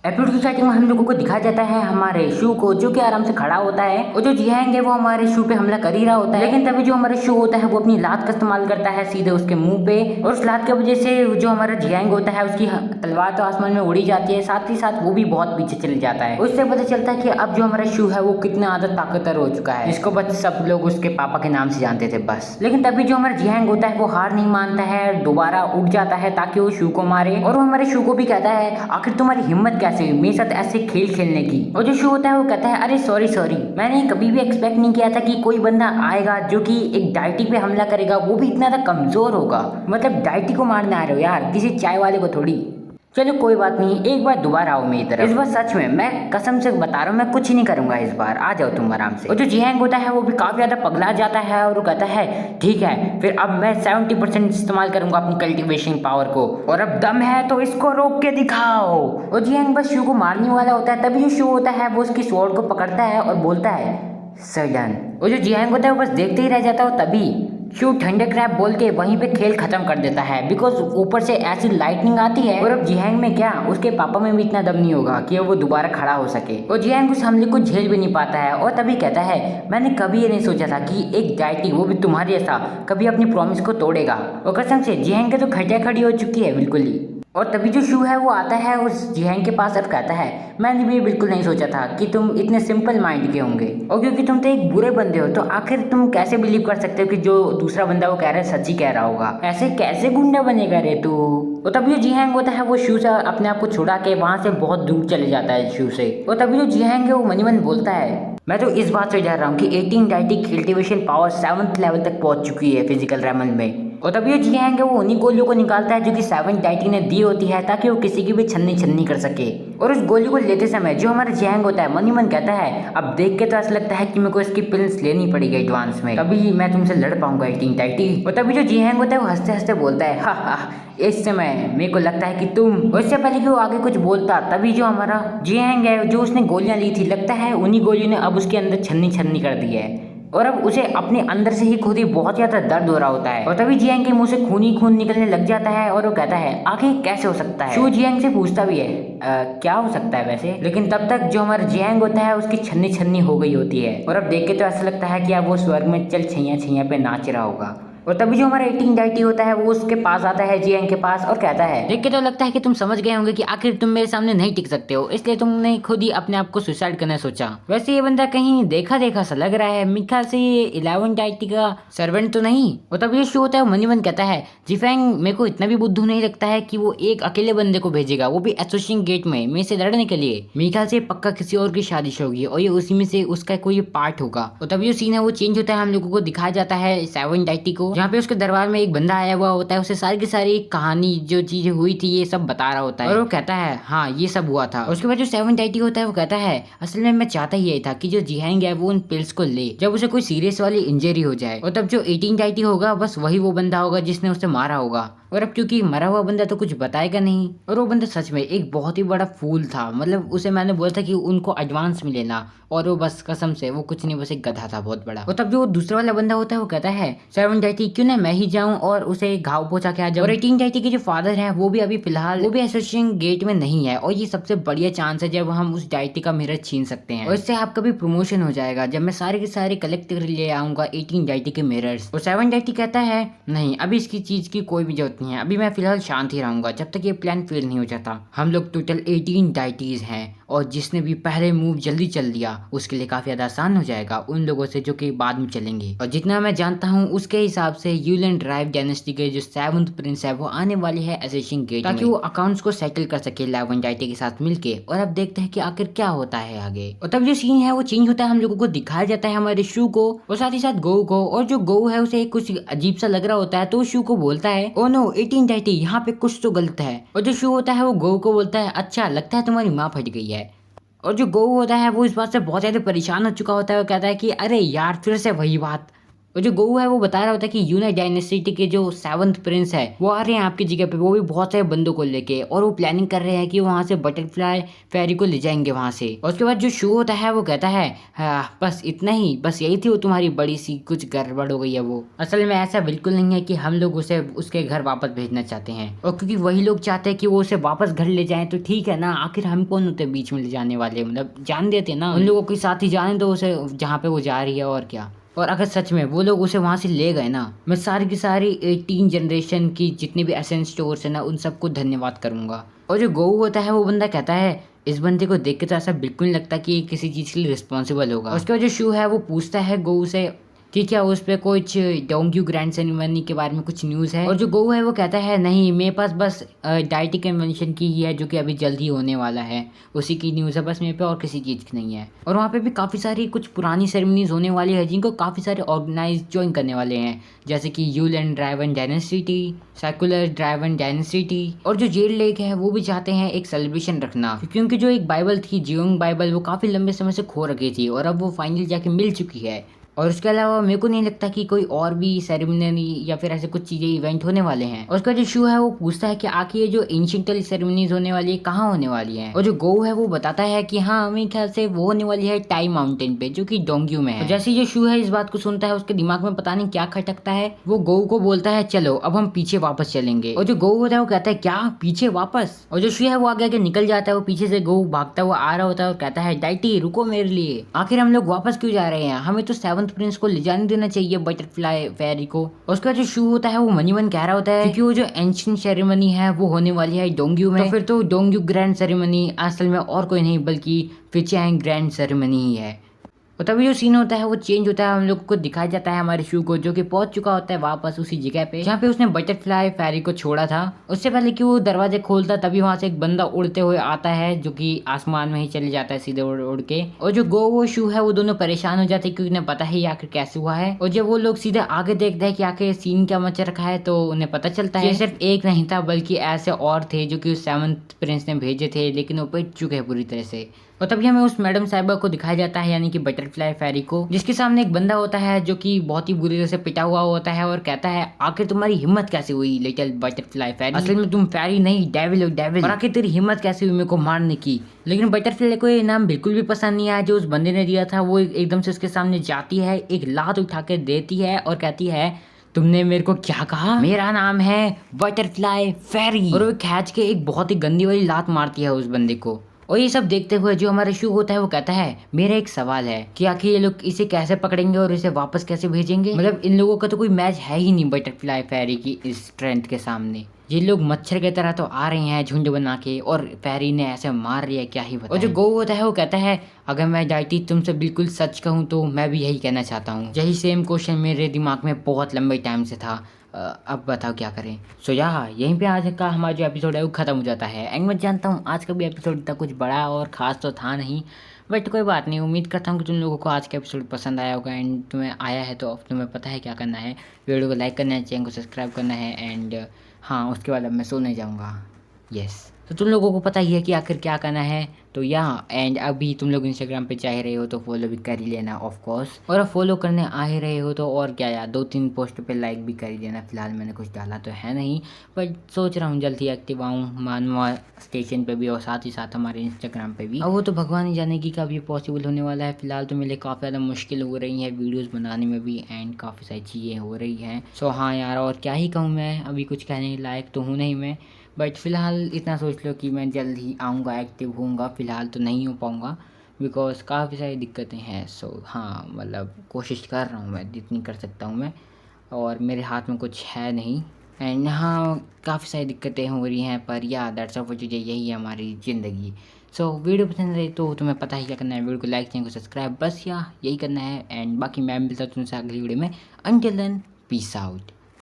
Episode की starting में हम लोगों को दिखाया जाता है हमारे शू को, जो कि आराम से खड़ा होता है और जो जियांग है वो हमारे शू पे हमला कर ही रहा होता है। लेकिन तभी जो हमारा शू होता है वो अपनी लात का इस्तेमाल करता है सीधे उसके मुंह पे, और उस लात की वजह से जो हमारा जियांग होता है उसकी तलवार तो आसमान में उड़ी जाती है, साथ ही साथ वो भी बहुत पीछे चले जाता है। उससे पता चलता है कि अब जो हमारा शू है वो कितना ज्यादा ताकतवर हो चुका है, जिसको बस सब लोग उसके पापा के नाम से जानते थे बस। लेकिन तभी जो हमारा जियांग होता है वो हार नहीं मानता है, दोबारा उठ जाता है ताकि वो शू को मारे, और वो हमारे शू को भी कहता है आखिर तुम्हारी हिम्मत कैसे हुई मेरे साथ ऐसे खेल खेलने की। और जो शू होता है वो कहता है अरे सॉरी मैंने कभी भी एक्सपेक्ट नहीं किया था कि कोई बंदा आएगा जो कि एक डाइटी पे हमला करेगा, वो भी इतना ज्यादा कमजोर होगा। मतलब डाइटी को मारने आ रहे हो यार, किसी चाय वाले को थोड़ी। चलो कोई बात नहीं, एक बार दोबारा आओ मेरी तरफ। इस बार सच में मैं कसम से बता रहा हूँ, मैं कुछ नहीं करूंगा इस बार, आ जाओ तुम आराम से। और जो जियांग होता है वो भी काफी ज्यादा पगला जाता है और वो कहता है ठीक है फिर अब मैं 70% इस्तेमाल करूंगा अपनी कल्टीवेशन पावर को, और अब दम है तो इसको रोक के दिखाओ। और जियांग बस शू को मारने वाला होता है, तभी जो शू होता है वो उसकी स्वॉर्ड को पकड़ता है और बोलता है सडन। और जो जियांग होता है वो बस देखते ही रह जाता है, तभी शू थंडर क्रैप बोल के वहीं पे खेल खत्म कर देता है, बिकॉज ऊपर से ऐसी लाइटनिंग आती है। और अब जियांग में क्या, उसके पापा में भी इतना दम नहीं होगा कि वो दोबारा खड़ा हो सके, और जियांग उस हमले को झेल भी नहीं पाता है। और तभी कहता है मैंने कभी ये नहीं सोचा था कि एक डाइटी वो भी तुम्हारे जैसा कभी अपनी प्रॉमिस को तोड़ेगा। और कसम से जियांग के तो खटिया खड़ी हो चुकी है बिल्कुल ही। और तभी जो शू है वो आता है उस जियांग के पास और कहता है मैंने भी बिल्कुल नहीं सोचा था कि तुम इतने सिंपल माइंड के होंगे, और क्योंकि तुम तो एक बुरे बंदे हो तो आखिर तुम कैसे बिलीव कर सकते हो कि जो दूसरा बंदा वो कह रहा है सच ही कह रहा होगा, ऐसे कैसे गुंडा बनेगा रे तू। और तभी जो जियांग होता है वो शू से अपने आप को छुड़ा के वहां से बहुत दूर चले जाता है शू से। और तभी जो जियांग है वो मनी मन बोलता है मैं तो इस बात से डर रहा हूँ कि 18 deity cultivation power 7th level तक पहुंच चुकी है फिजिकल रेमन में। और तभी जो जियांग है वो उन्हीं गोलियों को निकालता है जो कि 7th डाइटी ने दी होती है ताकि वो किसी की भी छन्नी छन्नी कर सके। और उस गोली को लेते समय जो हमारा जियांग होता है मन ही मन कहता है अब देख के तो ऐसा लगता है कि मेरे को इसकी पिल्स लेनी पड़ेगी एडवांस में, तभी मैं तुमसे लड़ पाऊंगा 18 डाइटी। और तभी जो जियांग होता है वो हंसते हंसते बोलता है हा हा इस समय मेरे को लगता है कि तुम। उससे पहले कि वो आगे कुछ बोलता तभी जो हमारा जियांग है जो उसने गोलियां ली थी, लगता है उन्हीं गोलियों ने अब उसके अंदर छन्नी छन्नी कर दी है, और अब उसे अपने अंदर से ही खुद ही बहुत ज्यादा दर्द हो रहा होता है। और तभी जियांग के मुंह से खून ही खून निकलने लग जाता है और वो कहता है आखिर कैसे हो सकता है। शू जियांग से पूछता भी है क्या हो सकता है वैसे, लेकिन तब तक जो हमारा जियांग होता है उसकी छन्नी छन्नी हो गई होती है, और अब देख के तो ऐसा लगता है कि अब वो स्वर्ग में चल छैया छैया पे नाच रहा होगा। और तभी जो हमारा 18 डाइटी होता है वो उसके पास आता है जियांग के पास और कहता है देख के तो लगता है कि तुम समझ गए होंगे कि आखिर तुम मेरे सामने नहीं टिक सकते हो, इसलिए तुमने खुद ही अपने आप को सुसाइड करना सोचा। वैसे ये बंदा कहीं देखा देखा सा लग रहा है, मेरे ख्याल से ये 11 डाइटी का सर्वेंट तो नहीं। और तभी ये शो होता है मनी मन कहता है जिफेंग मेरे को इतना भी बुद्धू नहीं लगता है कि वो एक अकेले बंदे को भेजेगा, वो भी एसोसिएशन गेट में मेरे से लड़ने के लिए। मेरे ख्याल से पक्का किसी और की शादी होगी और ये उसी में से उसका कोई पार्ट होगा। और तभी जो सीन है वो चेंज होता है, हम लोगों को दिखाया जाता है 7 डाइटी को, जहाँ पे उसके दरबार में एक बंदा आया हुआ होता है, उसे सारी की सारी कहानी जो चीजें हुई थी ये सब बता रहा होता है, और वो कहता है हाँ ये सब हुआ था। उसके बाद जो 7 डाइटी होता है वो कहता है असल में मैं चाहता ही यही था कि जो जियांग है वो उन पिल्स को ले जब उसे कोई सीरियस वाली इंजरी हो जाए, और तब जो 18 डाइटी होगा बस वही वो बंदा होगा जिसने उसे मारा होगा। और अब क्योंकि मरा हुआ बंदा तो कुछ बताएगा नहीं, और वो बंदा सच में एक बहुत ही बड़ा फूल था, मतलब उसे मैंने बोला था कि उनको एडवांस में लेना, और वो बस कसम से वो कुछ नहीं, बस एक गधा था बहुत बड़ा। और तब जो दूसरा वाला बंदा होता है वो कहता है 7 डाइटी क्यों ना मैं ही जाऊं और उसे घाव पहुंचा के आ जाऊं। और 18 डाइटी के जो फादर है वो भी अभी फिलहाल वो भी एसोसिएशन गेट में नहीं है, और ये सबसे बढ़िया चांस है जब हम उस डाइटी का मिरर छीन सकते हैं, और इससे आपका भी प्रमोशन हो जाएगा जब मैं सारे के सारे कलेक्ट कर ले आऊंगा 18 डाइटी के मिरर्स। और 7 डाइटी कहता है नहीं अभी इसकी चीज की कोई भी जरूरत नहीं है, अभी मैं फिलहाल शांत ही रहूंगा जब तक ये प्लान फेल नहीं हो जाता। हम लोग टोटल 18 डाइटीज हैं, और जिसने भी पहले मूव जल्दी चल दिया उसके लिए काफी ज्यादा आसान हो जाएगा उन लोगों से जो कि बाद में चलेंगे। और जितना मैं जानता हूँ उसके हिसाब से यूलन ड्राइव डायनेस्टी के जो 7th प्रिंस है वो आने वाले है एसोसिएशन गेट ताकि वो अकाउंट्स को सेटल कर सके 11 डाइटी के साथ मिलके। और अब देखते हैं कि आखिर क्या होता है आगे। और तब जो सीन है वो चेंज होता है, हम लोगों को दिखाया जाता है हमारे शू को और साथ ही साथ गो को, और जो गो है उसे कुछ अजीब सा लग रहा होता है तो शू को बोलता है ओ नो 18 डाइटी यहाँ पे कुछ तो गलत है। और जो शू होता है वो गो को बोलता है अच्छा लगता है तुम्हारी माँ फट गई है। और जो गो होता है वो इस बात से बहुत ज्यादा परेशान हो चुका होता है, वो कहता है कि अरे यार फिर से वही बात। और जो गोऊ है वो बता रहा होता है कि यूना डायनेस्टी के जो 7th प्रिंस है वो आ रहे हैं आपकी जगह पे, वो भी बहुत सारे बंदों को लेके, और वो प्लानिंग कर रहे हैं कि वहाँ से बटरफ्लाई फेरी को ले जाएंगे वहाँ से। और उसके बाद जो शू होता है वो कहता है हाँ बस इतना ही, बस यही थी वो तुम्हारी बड़ी सी कुछ गड़बड़ हो गई है। वो असल में ऐसा बिल्कुल नहीं है कि हम लोग उसे उसके घर वापस भेजना चाहते हैं, और क्योंकि वही लोग चाहते हैं कि वो उसे वापस घर ले जाए तो ठीक है ना, आखिर हम कौन होते बीच में ले जाने वाले, मतलब जान देते ना उन लोगों के साथ ही जाने दो उसे जहाँ पे वो जा रही है, और क्या। और अगर सच में वो लोग उसे वहाँ से ले गए ना, मैं सारी की सारी 18 जनरेशन की जितनी भी एसेंस स्टोर्स है ना उन सबको धन्यवाद करूंगा। और जो गोऊ होता है वो बंदा कहता है इस बंदे को देख के तो ऐसा बिल्कुल नहीं लगता कि ये किसी चीज़ के लिए रिस्पॉन्सिबल होगा। उसके बाद जो शू है वो पूछता है गोऊ से कि क्या उस पर कुछ डोंग्यू ग्रैंड सेरेमनी के बारे में कुछ न्यूज़ है। और जो गोऊ है वो कहता है नहीं, मेरे पास बस डाइटी कन्वेंशन की ही है जो कि अभी जल्द ही होने वाला है, उसी की न्यूज़ है बस मेरे पे, और किसी चीज़ की नहीं है। और वहाँ पे भी काफ़ी सारी कुछ पुरानी सेरेमनीज होने वाली है जिनको काफ़ी सारे ऑर्गेनाइज ज्वाइन करने वाले हैं, जैसे कि यूलन driven dynasty, secular driven dynasty. और जो जेल लेक है वो भी चाहते हैं एक सेलिब्रेशन रखना, क्योंकि जो एक बाइबल थी जियोंग बाइबल वो काफ़ी लंबे समय से खो रखी थी और अब वो फाइनली जाके मिल चुकी है। और उसके अलावा मेरे को नहीं लगता कि कोई और भी सेरेमनी या फिर ऐसे कुछ चीज़ें इवेंट होने वाले हैं। और उसका जो शू है वो पूछता है कि आखिर ये जो एंशिएंट सेरेमनीज होने वाली है कहाँ होने वाली है। और जो गो है वो बताता है कि हाँ मेरे ख्याल से वो होने वाली है टाई माउंटेन पे जो कि डोंग्यू में है। जैसे जो शू है इस बात को सुनता है उसके दिमाग में पता नहीं क्या खटकता है, वो गो को बोलता है चलो अब हम पीछे वापस चलेंगे। और जो गो होता है वो कहता है क्या पीछे वापस। और जो शू है वो आगे निकल जाता है, वो पीछे से गो भागता हुआ आ रहा होता है और कहता है डाइटी रुको मेरे लिए, आखिर हम लोग वापस क्यों जा रहे हैं, हमें तो 7th प्रिंस को ले जाने देना चाहिए बटरफ्लाई फेरी को। उसका जो शू होता है वो मनीवन कह रहा होता है क्योंकि वो जो एंशिएंट सेरेमनी है वो होने वाली है डोंग्यू में, तो फिर तो डोंग्यू ग्रैंड सेरेमनी असल में और कोई नहीं बल्कि फिचैंग ग्रैंड सेरेमनी ही है। और तभी जो सीन होता है वो चेंज होता है, हम लोग को दिखाया जाता है हमारे शू को जो कि पहुंच चुका होता है वापस उसी जगह पे जहाँ पे उसने बटरफ्लाई फेरी को छोड़ा था। उससे पहले कि वो दरवाजे खोलता तभी वहां से एक बंदा उड़ते हुए आता है जो कि आसमान में ही चले जाता है सीधे उड़ उड़ के। और जो गो वो शू है वो दोनों परेशान हो जाते हैं क्योंकि उन्हें पता है आखिर कैसे हुआ है। और जब वो लोग सीधे आगे देखते हैं कि आखिर सीन क्या मचा रखा है तो उन्हें पता चलता है सिर्फ एक नहीं था बल्कि ऐसे और थे जो कि उस 7th प्रिंस ने भेजे थे, लेकिन वो पिट चुके हैं पूरी तरह से। और तभी हमें उस मैडम साहिबा को दिखाया जाता है यानी कि बटरफ्लाई फेरी को, जिसके सामने एक बंदा होता है जो कि बहुत ही बुरी तरह से पिटा हुआ होता है और कहता है आखिर तुम्हारी हिम्मत कैसे हुई लिटिल बटरफ्लाई फेरी, असल में तुम फेरी नहीं डेविल हो डेविल, और आखिर तेरी हिम्मत कैसे हुई मेरे को मारने की। लेकिन बटरफ्लाई को ये नाम बिल्कुल भी पसंद नहीं आया जो उस बंदे ने दिया था। वो एकदम से उसके सामने जाती है, एक लात उठा के देती है और कहती है तुमने मेरे को क्या कहा, मेरा नाम है बटरफ्लाई फेरी। और वो खींच के एक बहुत ही गंदी वाली लात मारती है उस बंदे को। और ये सब देखते हुए जो हमारा शू होता है वो कहता है मेरा एक सवाल है कि आखिर ये लोग इसे कैसे पकड़ेंगे और इसे वापस कैसे भेजेंगे, मतलब इन लोगों का तो कोई मैच है ही नहीं बटरफ्लाई फेरी की इस स्ट्रेंथ के सामने। ये लोग मच्छर की तरह तो आ रहे हैं झुंड बना के और फेरी ने ऐसे मार रही है क्या ही बताएं। और जो गो होता है वो कहता है अगर मैं डाइटी तुमसे बिल्कुल सच कहूँ तो मैं भी यही कहना चाहता हूँ, यही सेम क्वेश्चन मेरे दिमाग में बहुत लंबे टाइम से था, अब बताओ क्या करें। सो यहीं पे आज का हमारा जो एपिसोड है वो ख़त्म हो जाता है। एंड मैं जानता हूँ आज का भी एपिसोड इतना कुछ बड़ा और ख़ास तो था नहीं, बट कोई बात नहीं। उम्मीद करता हूँ कि तुम लोगों को आज का एपिसोड पसंद आया होगा। एंड तुम्हें आया है तो अब तुम्हें पता है क्या करना है, वीडियो को लाइक करना है, चैनल को सब्सक्राइब करना है। एंड हाँ उसके बाद अब मैं सोने जाऊँगा। यस तो तुम लोगों को पता ही है कि आखिर क्या करना है। तो यहाँ एंड अभी तुम लोग इंस्टाग्राम पे चाह रहे हो तो फॉलो भी कर ही लेना ऑफ कोर्स, और अब फॉलो करने आ ही रहे हो तो और क्या यार 2-3 पोस्ट पे लाइक भी कर ही देना। फिलहाल मैंने कुछ डाला तो है नहीं बट सोच रहा हूँ जल्द ही एक्टिव आऊँ मानवा स्टेशन पे भी और साथ ही साथ हमारे इंस्टाग्राम पे भी। अब वो तो भगवान ही जाने की कब ये पॉसिबल होने वाला है। फिलहाल तो मेरे लिए काफ़ी ज़्यादा मुश्किल हो रही है वीडियोज़ बनाने में भी एंड काफ़ी सारी चीज़ें हो रही हैं। सो हाँ यार और क्या ही कहूँ मैं, अभी कुछ कहने लायक तो हूँ नहीं मैं, बट फ़िलहाल इतना सोच लो कि मैं जल्द ही आऊँगा एक्टिव होऊंगा। फ़िलहाल तो नहीं हो पाऊँगा बिकॉज काफ़ी सारी दिक्कतें हैं। सो हाँ मतलब कोशिश कर रहा हूँ मैं जितनी कर सकता हूँ मैं, और मेरे हाथ में कुछ है नहीं। एंड हाँ काफ़ी सारी दिक्कतें हो रही हैं पर या दैट्स ऑफ चीज़ें, यही है हमारी ज़िंदगी। सो वीडियो पसंद है तो तुम्हें पता ही क्या करना है, वीडियो को लाइक चैनल को सब्सक्राइब, बस या यही करना है। एंड बाकी मैं मिलता हूँ तुमसे अगली वीडियो में। Until then peace out.